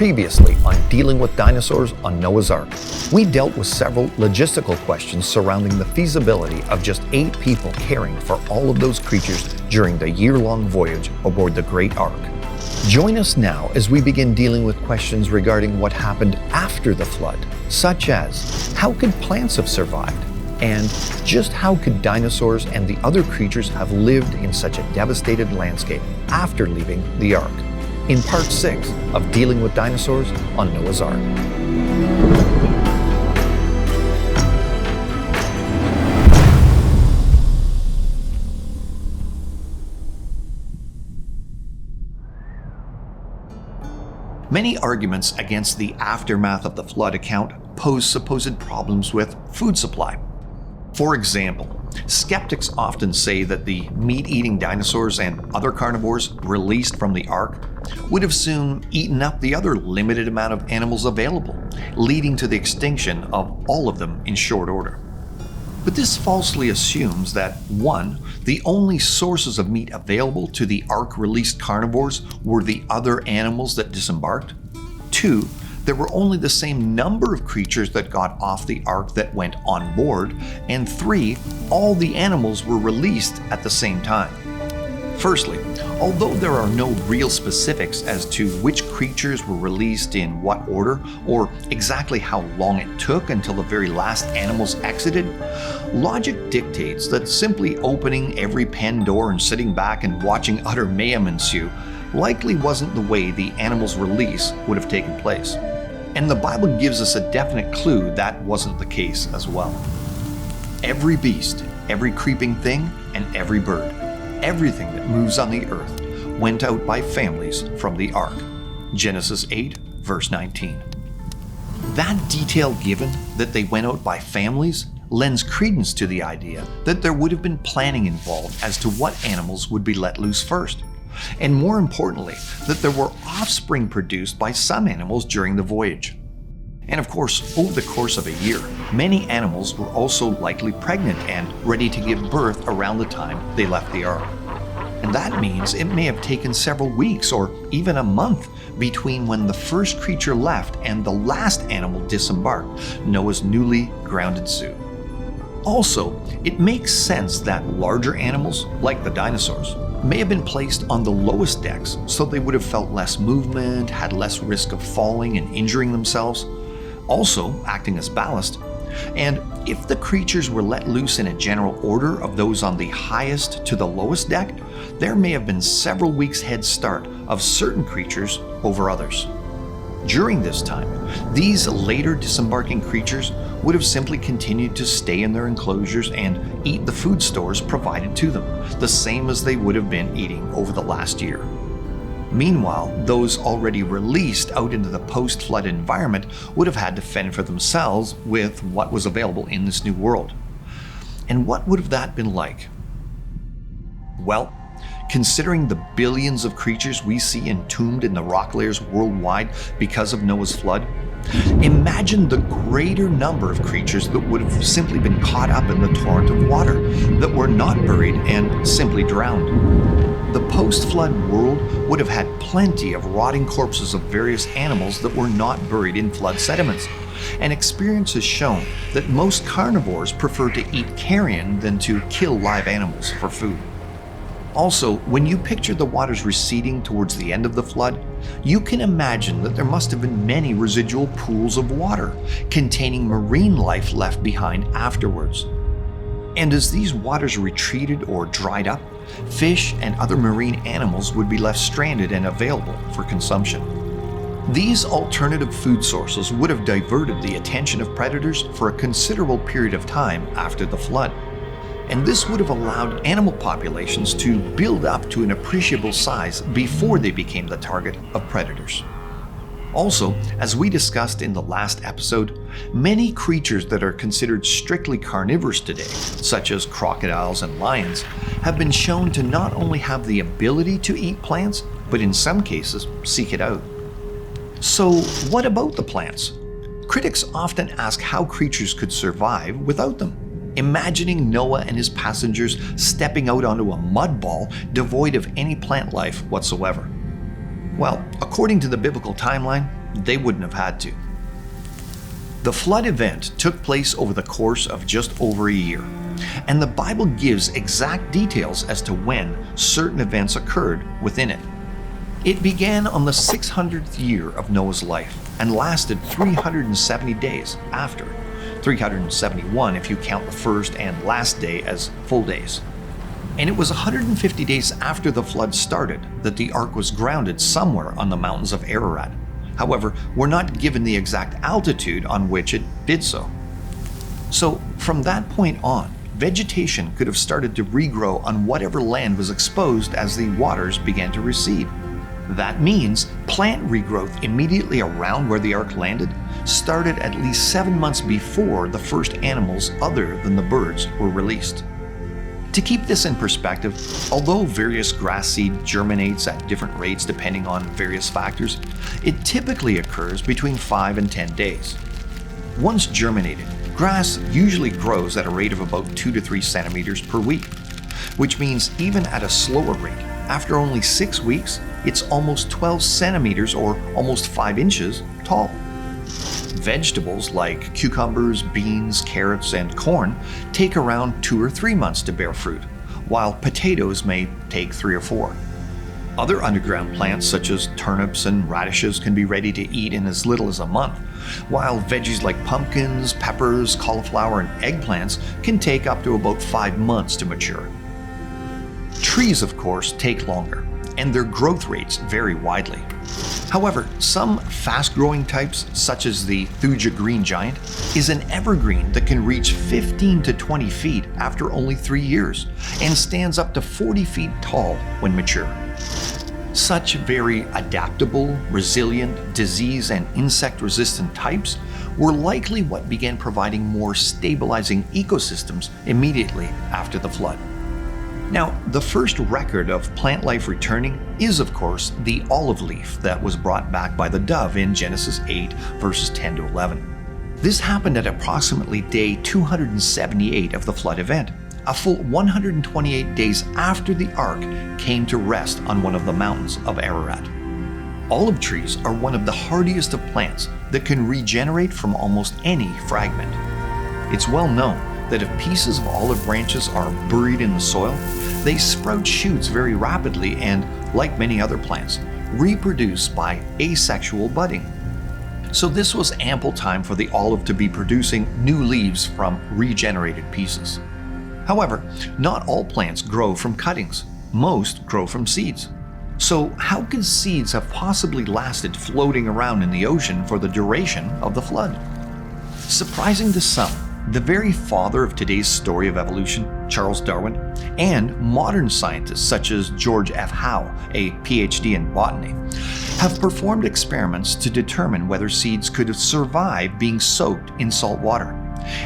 Previously on Dealing with Dinosaurs on Noah's Ark, we dealt with several logistical questions surrounding the feasibility of just 8 people caring for all of those creatures during the year-long voyage aboard the Great Ark. Join us now as we begin dealing with questions regarding what happened after the flood, such as how could plants have survived, and just how could dinosaurs and the other creatures have lived in such a devastated landscape after leaving the Ark, in Part 6 of Dealing with Dinosaurs on Noah's Ark. Many arguments against the aftermath of the flood account pose supposed problems with food supply. For example, skeptics often say that the meat-eating dinosaurs and other carnivores released from the Ark would have soon eaten up the other limited amount of animals available, leading to the extinction of all of them in short order. But this falsely assumes that 1. The only sources of meat available to the Ark-released carnivores were the other animals that disembarked. 2. There were only the same number of creatures that got off the Ark that went on board. And 3. All the animals were released at the same time. Firstly, although there are no real specifics as to which creatures were released in what order, or exactly how long it took until the very last animals exited, logic dictates that simply opening every pen door and sitting back and watching utter mayhem ensue likely wasn't the way the animals' release would have taken place. And the Bible gives us a definite clue that wasn't the case as well. Every beast, every creeping thing, and every bird, everything that moves on the earth went out by families from the Ark. Genesis 8, verse 19. That detail given that they went out by families lends credence to the idea that there would have been planning involved as to what animals would be let loose first. And more importantly, that there were offspring produced by some animals during the voyage. And of course, over the course of a year, many animals were also likely pregnant and ready to give birth around the time they left the Ark. And that means it may have taken several weeks or even a month between when the first creature left and the last animal disembarked, Noah's newly grounded zoo. Also, it makes sense that larger animals, like the dinosaurs, may have been placed on the lowest decks so they would have felt less movement, had less risk of falling and injuring themselves, also acting as ballast. And if the creatures were let loose in a general order of those on the highest to the lowest deck, there may have been several weeks head start of certain creatures over others. During this time, these later disembarking creatures would have simply continued to stay in their enclosures and eat the food stores provided to them, the same as they would have been eating over the last year. Meanwhile, those already released out into the post-flood environment would have had to fend for themselves with what was available in this new world. And what would have that been like? Well, considering the billions of creatures we see entombed in the rock layers worldwide because of Noah's flood, imagine the greater number of creatures that would have simply been caught up in the torrent of water, that were not buried and simply drowned. The post-flood world would have had plenty of rotting corpses of various animals that were not buried in flood sediments, and experience has shown that most carnivores prefer to eat carrion than to kill live animals for food. Also, when you picture the waters receding towards the end of the flood, you can imagine that there must have been many residual pools of water containing marine life left behind afterwards. And as these waters retreated or dried up, fish and other marine animals would be left stranded and available for consumption. These alternative food sources would have diverted the attention of predators for a considerable period of time after the flood. And this would have allowed animal populations to build up to an appreciable size before they became the target of predators. Also, as we discussed in the last episode, many creatures that are considered strictly carnivorous today, such as crocodiles and lions, have been shown to not only have the ability to eat plants, but in some cases, seek it out. So, what about the plants? Critics often ask how creatures could survive without them. Imagining Noah and his passengers stepping out onto a mud ball devoid of any plant life whatsoever. Well, according to the biblical timeline, they wouldn't have had to. The flood event took place over the course of just over a year, and the Bible gives exact details as to when certain events occurred within it. It began on the 600th year of Noah's life and lasted 370 days after, 371 if you count the first and last day as full days. And it was 150 days after the flood started that the ark was grounded somewhere on the mountains of Ararat. However, we're not given the exact altitude on which it did so. So from that point on, vegetation could have started to regrow on whatever land was exposed as the waters began to recede. That means plant regrowth immediately around where the ark landed started at least 7 months before the first animals other than the birds were released. To keep this in perspective, although various grass seed germinates at different rates depending on various factors, it typically occurs between 5 and 10 days. Once germinated, grass usually grows at a rate of about 2 to 3 centimeters per week, which means even at a slower rate, after only 6 weeks, it's almost 12 centimeters or almost 5 inches tall. Vegetables like cucumbers, beans, carrots, and corn take around 2 or 3 months to bear fruit, while potatoes may take 3 or 4. Other underground plants such as turnips and radishes can be ready to eat in as little as a month, while veggies like pumpkins, peppers, cauliflower, and eggplants can take up to about 5 months to mature. Trees, of course, take longer, and their growth rates vary widely. However, some fast-growing types, such as the thuja green giant, is an evergreen that can reach 15 to 20 feet after only 3 years and stands up to 40 feet tall when mature. Such very adaptable, resilient, disease and insect-resistant types were likely what began providing more stabilizing ecosystems immediately after the flood. Now, the first record of plant life returning is, of course, the olive leaf that was brought back by the dove in Genesis 8, verses 10 to 11. This happened at approximately day 278 of the flood event, a full 128 days after the ark came to rest on one of the mountains of Ararat. Olive trees are one of the hardiest of plants that can regenerate from almost any fragment. It's well known that if pieces of olive branches are buried in the soil, they sprout shoots very rapidly and, like many other plants, reproduce by asexual budding. So this was ample time for the olive to be producing new leaves from regenerated pieces. However, not all plants grow from cuttings. Most grow from seeds. So how could seeds have possibly lasted floating around in the ocean for the duration of the flood? Surprising to some, the very father of today's story of evolution, Charles Darwin, and modern scientists such as George F. Howe, a PhD in botany, have performed experiments to determine whether seeds could survive being soaked in salt water,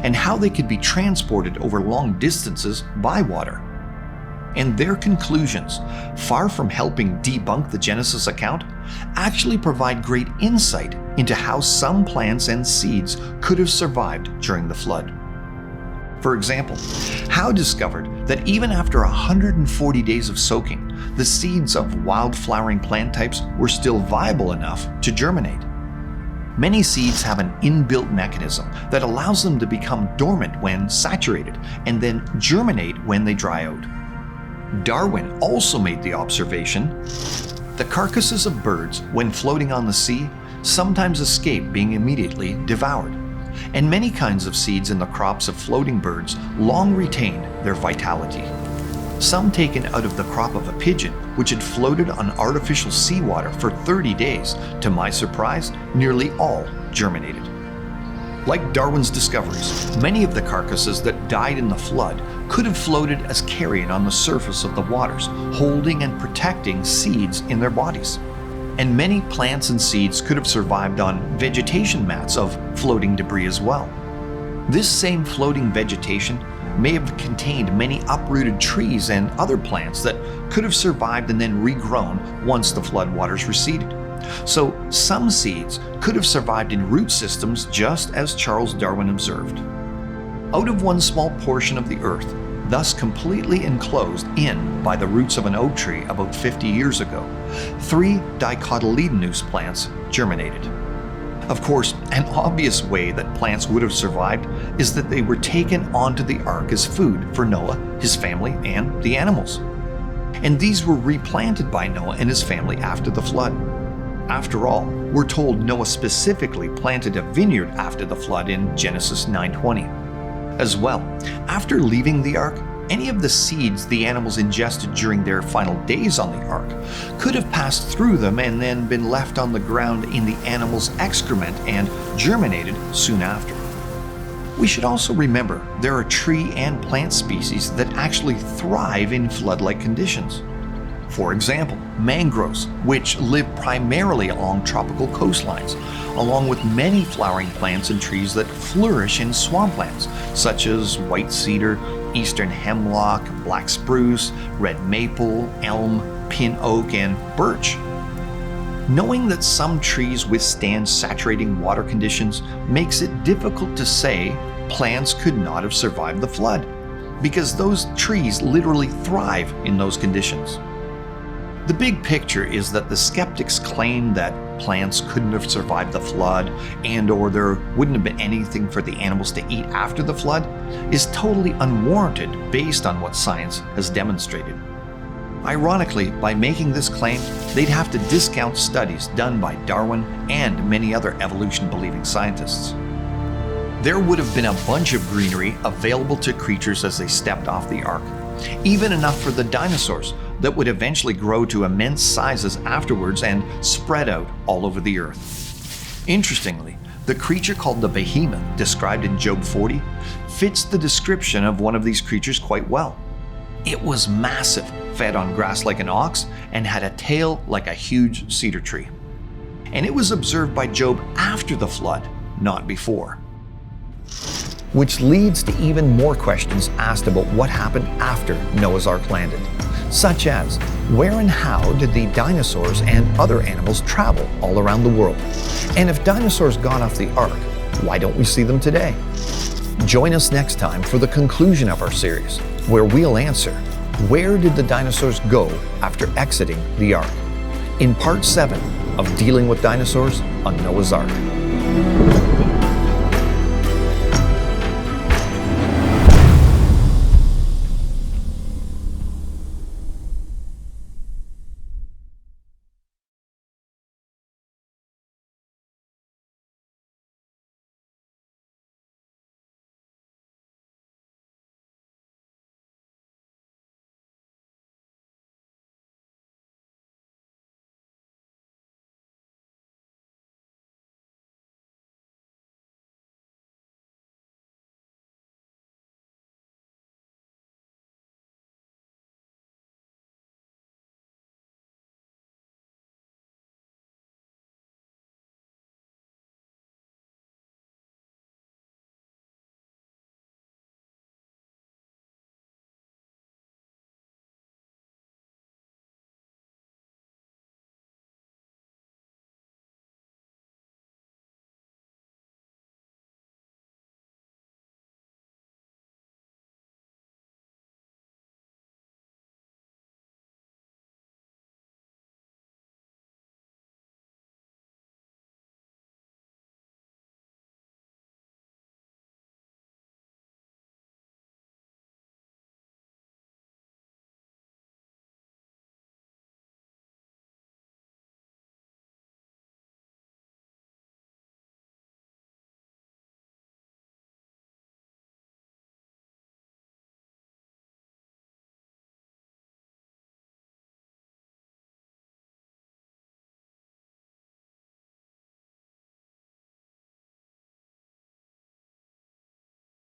and how they could be transported over long distances by water. And their conclusions, far from helping debunk the Genesis account, actually provide great insight into how some plants and seeds could have survived during the flood. For example, Howe discovered that even after 140 days of soaking, the seeds of wild-flowering plant types were still viable enough to germinate. Many seeds have an inbuilt mechanism that allows them to become dormant when saturated and then germinate when they dry out. Darwin also made the observation, the carcasses of birds, when floating on the sea, sometimes escape being immediately devoured, and many kinds of seeds in the crops of floating birds long retained their vitality. Some taken out of the crop of a pigeon, which had floated on artificial seawater for 30 days, to my surprise, nearly all germinated. Like Darwin's discoveries, many of the carcasses that died in the flood could have floated as carrion on the surface of the waters, holding and protecting seeds in their bodies. And many plants and seeds could have survived on vegetation mats of floating debris as well. This same floating vegetation may have contained many uprooted trees and other plants that could have survived and then regrown once the floodwaters receded. So some seeds could have survived in root systems just as Charles Darwin observed. Out of one small portion of the earth, thus completely enclosed in by the roots of an oak tree about 50 years ago, 3 dicotyledonous plants germinated. Of course, an obvious way that plants would have survived is that they were taken onto the ark as food for Noah, his family, and the animals. And these were replanted by Noah and his family after the flood. After all, we're told Noah specifically planted a vineyard after the flood in Genesis 9:20. As well, after leaving the ark, any of the seeds the animals ingested during their final days on the ark could have passed through them and then been left on the ground in the animals' excrement and germinated soon after. We should also remember there are tree and plant species that actually thrive in flood-like conditions. For example, mangroves, which live primarily along tropical coastlines, along with many flowering plants and trees that flourish in swamplands, such as white cedar, eastern hemlock, black spruce, red maple, elm, pin oak, and birch. Knowing that some trees withstand saturating water conditions makes it difficult to say plants could not have survived the flood, because those trees literally thrive in those conditions. The big picture is that the skeptics claim that plants couldn't have survived the flood and/or there wouldn't have been anything for the animals to eat after the flood is totally unwarranted based on what science has demonstrated. Ironically, by making this claim, they'd have to discount studies done by Darwin and many other evolution-believing scientists. There would have been a bunch of greenery available to creatures as they stepped off the ark, even enough for the dinosaurs that would eventually grow to immense sizes afterwards and spread out all over the earth. Interestingly, the creature called the behemoth described in Job 40 fits the description of one of these creatures quite well. It was massive, fed on grass like an ox, and had a tail like a huge cedar tree. And it was observed by Job after the flood, not before. Which leads to even more questions asked about what happened after Noah's Ark landed, such as where and how did the dinosaurs and other animals travel all around the world? And if dinosaurs got off the Ark, why don't we see them today? Join us next time for the conclusion of our series, where we'll answer, where did the dinosaurs go after exiting the Ark? In part 7 of Dealing with Dinosaurs on Noah's Ark.